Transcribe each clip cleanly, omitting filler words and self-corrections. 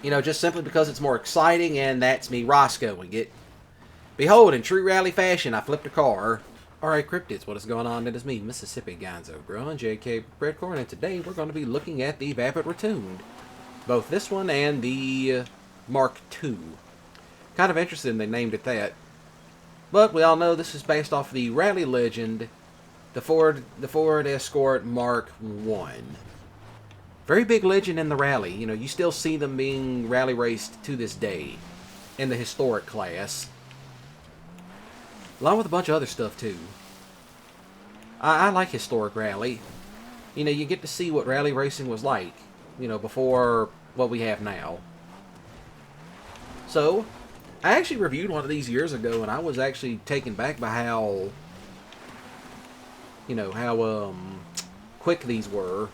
You know, just simply because it's more exciting, and that's me Roscoeing it. Behold, in true rally fashion, I flipped a car. Alright, cryptids, what is going on? It is me, Mississippi Gonzo Growing, JK Breadcorn, and today we're going to be looking at the Vapid Retinue. Both this one and the Mark II. Kind of interesting they named it that. But we all know this is based off the rally legend, the Ford Escort Mark I. Very big legend in the rally. You know, you still see them being rally raced to this day in the historic class. Along with a bunch of other stuff, too. I like historic rally. You know, you get to see what rally racing was like, you know, before what we have now. So, I actually reviewed one of these years ago, and I was actually taken back by how, you know, how quick these were.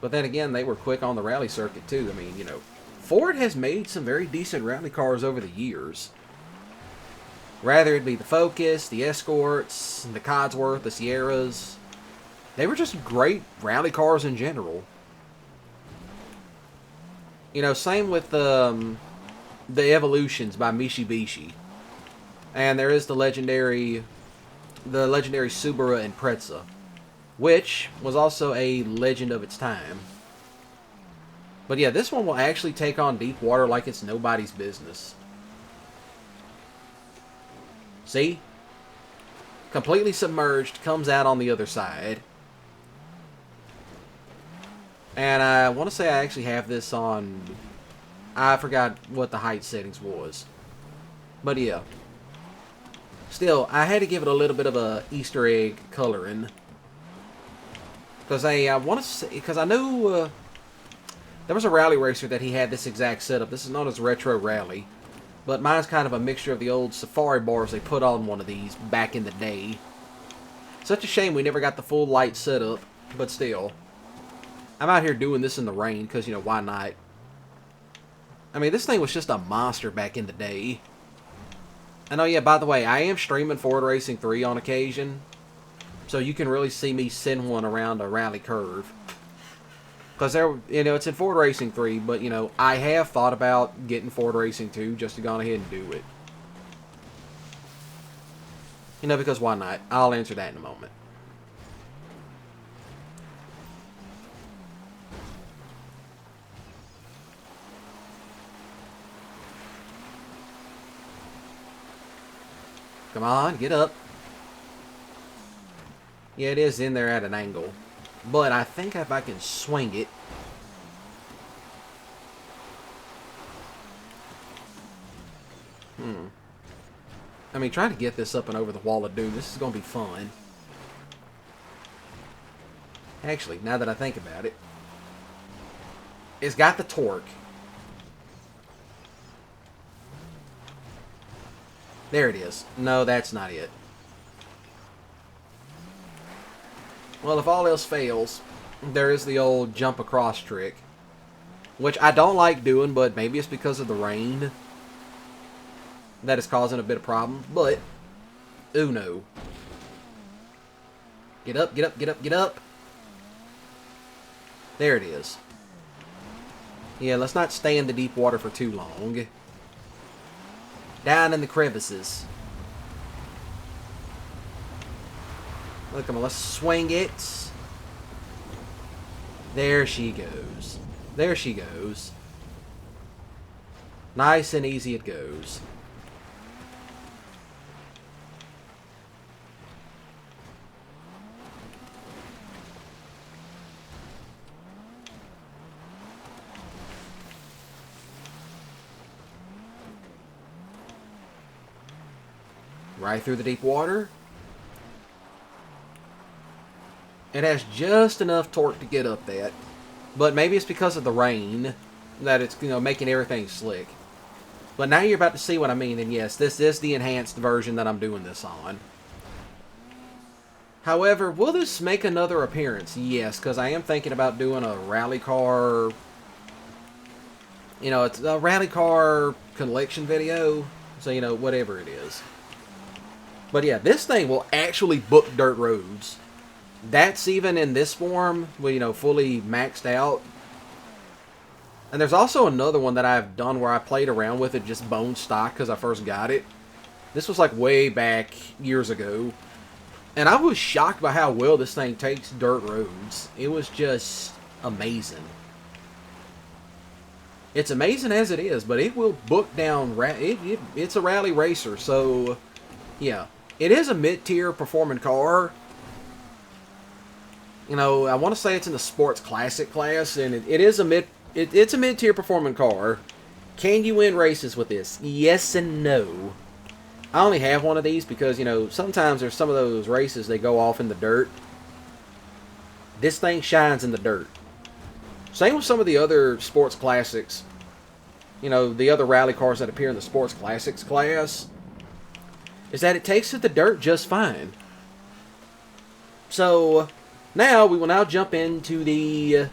But then again, they were quick on the rally circuit, too. I mean, you know, Ford has made some very decent rally cars over the years. Rather it be the Focus, the Escorts, the Codsworth, the Sierras. They were just great rally cars in general. You know, same with the Evolutions by Mitsubishi. And there is the legendary Subaru Impreza, which was also a legend of its time. But yeah, this one will actually take on deep water like it's nobody's business. See? Completely submerged, comes out on the other side. And I want to say I actually have this on... I forgot what the height settings was. But yeah. Still, I had to give it a little bit of a Easter egg coloring. Because I want to say... Because I know... there was a rally racer that he had this exact setup. This is known as Retro Rally. But mine's kind of a mixture of the old safari bars they put on one of these back in the day. Such a shame we never got the full light setup. But still. I'm out here doing this in the rain because, you know, why not? I mean, this thing was just a monster back in the day. And oh yeah, by the way, I am streaming Ford Racing 3 on occasion. So you can really see me send one around a rally curve. Because there, you know, it's in Ford Racing 3, but, you know, I have thought about getting Ford Racing 2 just to go ahead and do it. You know, because why not? I'll answer that in a moment. Come on, get up. Yeah, it is in there at an angle. But I think if I can swing it... I mean, trying to get this up and over the wall of doom, this is going to be fun. Actually, now that I think about it, it's got the torque. There it is. No, that's not it. Well, if all else fails, there is the old jump across trick. Which I don't like doing, but maybe it's because of the rain that is causing a bit of problem. But, uno. Get up, get up, get up, get up. There it is. Yeah, let's not stay in the deep water for too long. Down in the crevices. Look, come on, let's swing it. There she goes. There she goes. Nice and easy it goes. Right through the deep water. It has just enough torque to get up that. But maybe it's because of the rain that it's, you know, making everything slick. But now you're about to see what I mean. And yes, this is the enhanced version that I'm doing this on. However, will this make another appearance? Yes, because I am thinking about doing a rally car... You know, it's a rally car collection video. So, you know, whatever it is. But yeah, this thing will actually book dirt roads. That's even in this form, well, you know, fully maxed out. And there's also another one that I've done where I played around with it just bone stock because I first got it. This was like way back years ago. And I was shocked by how well this thing takes dirt roads. It was just amazing. It's amazing as it is, but it will book down. It's a rally racer, so yeah. It is a mid-tier performing car. You know, I want to say it's in the sports classic class, and it is a it's a mid-tier performing car. Can you win races with this? Yes and no. I only have one of these because, you know, sometimes there's some of those races they go off in the dirt. This thing shines in the dirt. Same with some of the other sports classics. You know, the other rally cars that appear in the sports classics class. Is that it takes to the dirt just fine. So, now we will now jump into the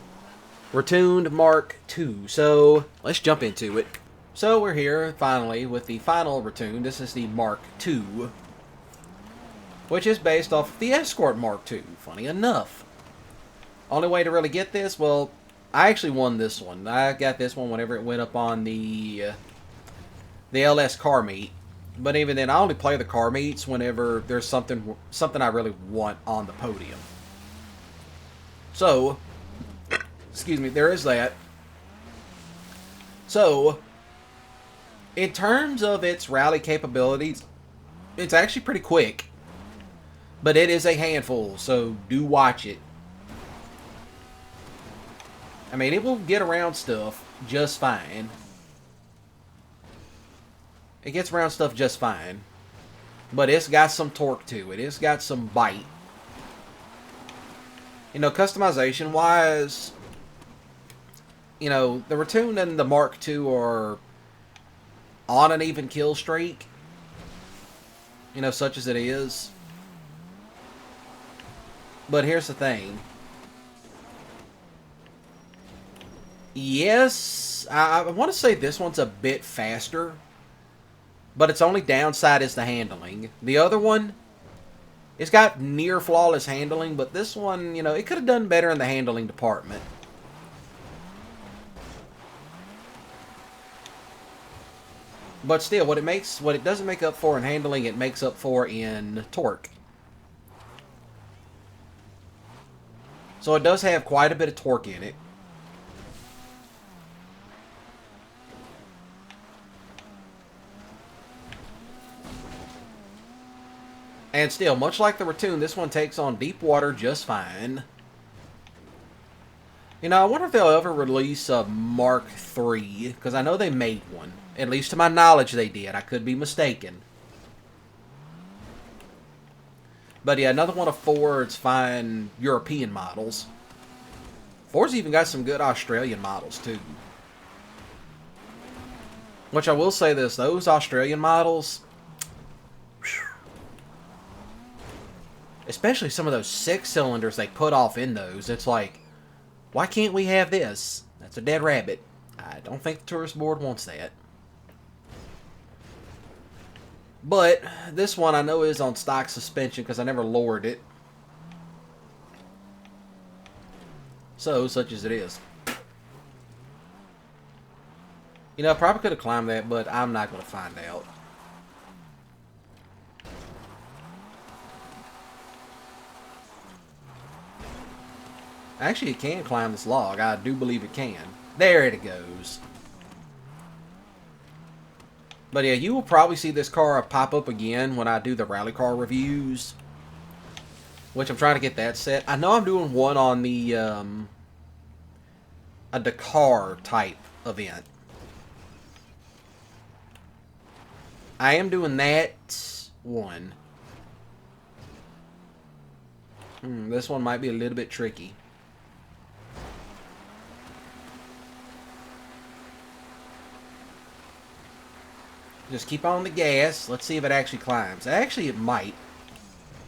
Retuned Mark II. So, let's jump into it. So, we're here, finally, with the final Retune. This is the Mark II. Which is based off of the Escort Mark II, funny enough. Only way to really get this, well, I actually won this one. I got this one whenever it went up on the LS car meet. But even then, I only play the car meets whenever there's something I really want on the podium. So, excuse me, there is that. So, in terms of its rally capabilities, it's actually pretty quick. But it is a handful, so do watch it. I mean, it will get around stuff just fine. It gets around stuff just fine. But it's got some torque to it. It's got some bite. You know, customization-wise, you know, the Retune and the Mark II are on an even kill streak. You know, such as it is. But here's the thing. Yes, I want to say this one's a bit faster. But its only downside is the handling. The other one, it's got near flawless handling, but this one, you know, it could have done better in the handling department. But still, what it doesn't make up for in handling, it makes up for in torque. So it does have quite a bit of torque in it. And still, much like the Retune, this one takes on deep water just fine. You know, I wonder if they'll ever release a Mark III, because I know they made one. At least to my knowledge they did. I could be mistaken. But yeah, another one of Ford's fine European models. Ford's even got some good Australian models, too. Which I will say this, those Australian models, especially some of those 6-cylinders they put off in those, it's like, why can't we have this? That's a dead rabbit. I don't think the tourist board wants that. But this one I know is on stock suspension because I never lowered it. So, such as it is. You know, I probably could have climbed that, but I'm not going to find out. Actually, it can climb this log. I do believe it can. There it goes. But yeah, you will probably see this car pop up again when I do the rally car reviews. Which I'm trying to get that set. I know I'm doing one on the a Dakar type event. I am doing that one. This one might be a little bit tricky. Just keep on the gas. Let's see if it actually climbs. Actually, it might.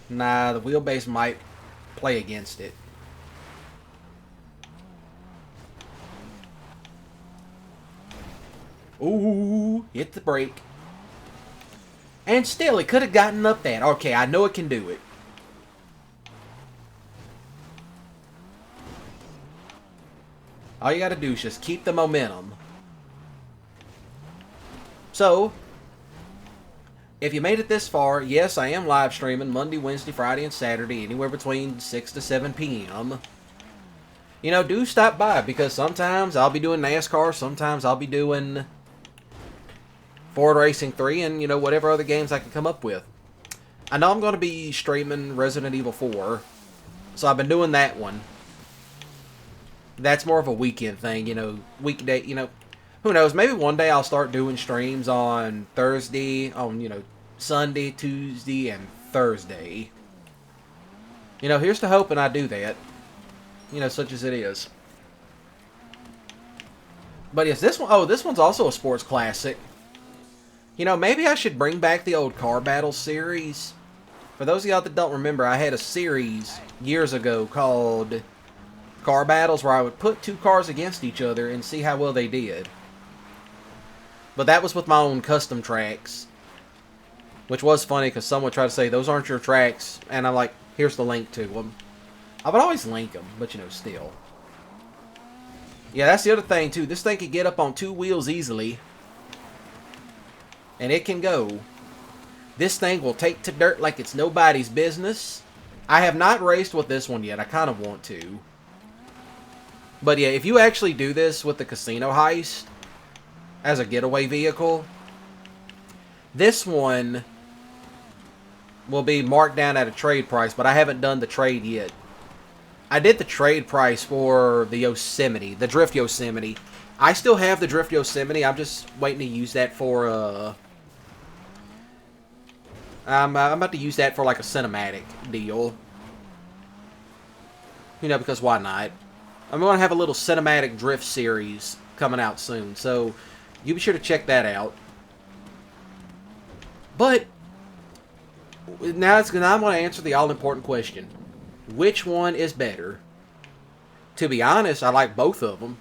Nah, the wheelbase might play against it. Ooh, hit the brake. And still, it could have gotten up that. Okay, I know it can do it. All you got to do is just keep the momentum. So, if you made it this far, yes, I am live streaming Monday, Wednesday, Friday, and Saturday, anywhere between 6 to 7 p.m. You know, do stop by, because sometimes I'll be doing NASCAR, sometimes I'll be doing Ford Racing 3, and, you know, whatever other games I can come up with. I know I'm going to be streaming Resident Evil 4, so I've been doing that one. That's more of a weekend thing, you know, weekday, you know. Who knows, maybe one day I'll start doing streams on Thursday, on, you know, Sunday, Tuesday, and Thursday. You know, here's to hoping I do that. You know, such as it is. But yes, this one, oh, this one's also a sports classic. You know, maybe I should bring back the old Car Battles series. For those of y'all that don't remember, I had a series years ago called Car Battles where I would put two cars against each other and see how well they did. But that was with my own custom tracks. Which was funny because someone tried to say, those aren't your tracks. And I'm like, here's the link to them. I would always link them, but you know, still. Yeah, that's the other thing too. This thing can get up on two wheels easily. And it can go. This thing will take to dirt like it's nobody's business. I have not raced with this one yet. I kind of want to. But yeah, if you actually do this with the casino heist as a getaway vehicle, this one will be marked down at a trade price, but I haven't done the trade yet. I did the trade price for the Yosemite, the Drift Yosemite. I still have the Drift Yosemite. I'm just waiting to use that for, I'm about to use that for like a cinematic deal. You know, because why not? I'm going to have a little cinematic drift series coming out soon. So, you be sure to check that out. But, now I'm going to answer the all-important question. Which one is better? To be honest, I like both of them.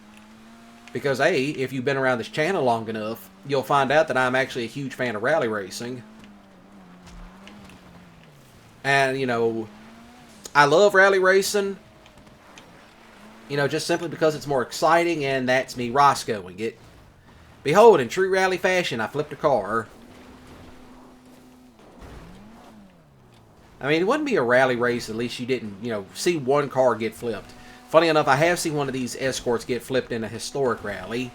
Because, A, if you've been around this channel long enough, you'll find out that I'm actually a huge fan of rally racing. And, you know, I love rally racing. You know, just simply because it's more exciting, and that's me Roscoeing it. Behold, in true rally fashion, I flipped a car. I mean, it wouldn't be a rally race at least you didn't, you know, see one car get flipped. Funny enough, I have seen one of these escorts get flipped in a historic rally.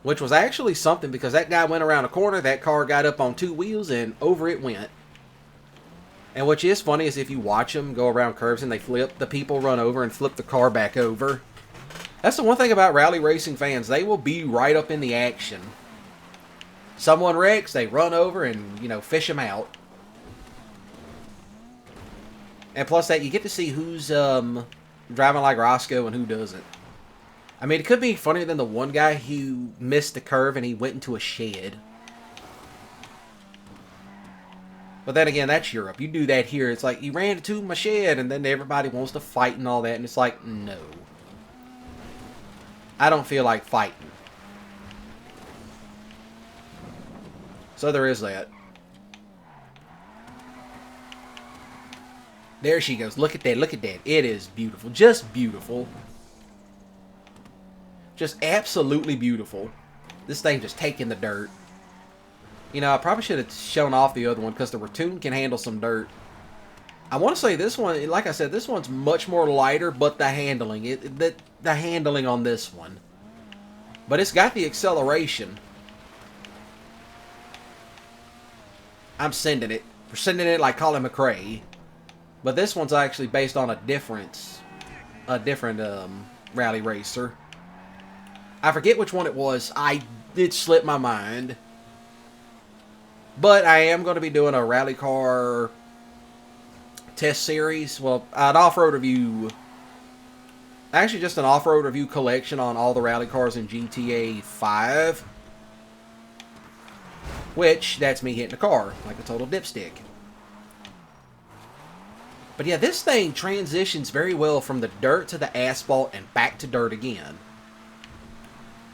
Which was actually something, because that guy went around a corner, that car got up on two wheels, and over it went. And what is funny is if you watch them go around curves and they flip, the people run over and flip the car back over. That's the one thing about rally racing fans. They will be right up in the action. Someone wrecks, they run over and, you know, fish them out. And plus that, you get to see who's driving like Roscoe and who doesn't. I mean, it could be funnier than the one guy who missed the curve and he went into a shed. But then again, that's Europe. You do that here, it's like, you ran into my shed, and then everybody wants to fight and all that, and it's like, no. I don't feel like fighting. So there is that. There she goes. Look at that. Look at that. It is beautiful. Just beautiful. Just absolutely beautiful. This thing just taking the dirt. You know, I probably should have shown off the other one because the Ratoon can handle some dirt. I want to say this one, like I said, this one's much more lighter, but the handling, the handling on this one. But it's got the acceleration. I'm sending it. We're sending it like Colin McRae. But this one's actually based on a different rally racer. I forget which one it was. I did slip my mind. But I am going to be doing a rally car test series. Well, an off-road review. Actually, just an off-road review collection on all the rally cars in GTA 5. Which, that's me hitting a car like a total dipstick. But yeah, this thing transitions very well from the dirt to the asphalt and back to dirt again.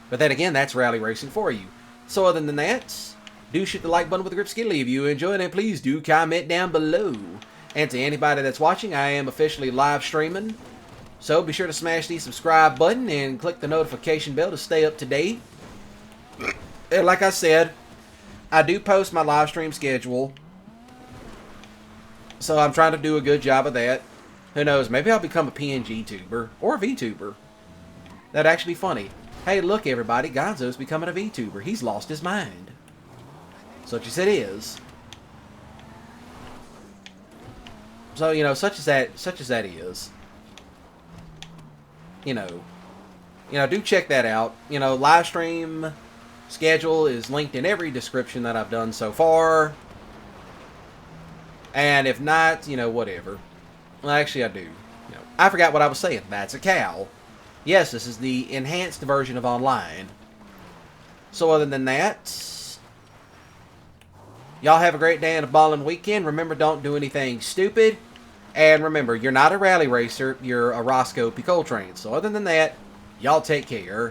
But then again, that's rally racing for you. So other than that, do shoot the like button with a grip skilly if you enjoyed, and please do comment down below. And to anybody that's watching, I am officially live streaming So be sure to smash the subscribe button and click the notification bell to stay up to date. And like I said, I do post my live stream schedule. So I'm trying to do a good job of that. Who knows, maybe I'll become a PNG tuber or a VTuber. That'd actually be funny. Hey, look everybody, Gonzo's becoming a VTuber. He's lost his mind. Such as it is. So, you know, such as that is. You know, do check that out. You know, live stream schedule is linked in every description that I've done so far. And if not, you know, whatever. Well, actually, I do. You know, I forgot what I was saying. That's a cow. Yes, this is the enhanced version of online. So other than that, y'all have a great day and a ballin' weekend. Remember, don't do anything stupid. And remember, you're not a rally racer. You're a Roscoe P. Coltrane. So other than that, y'all take care.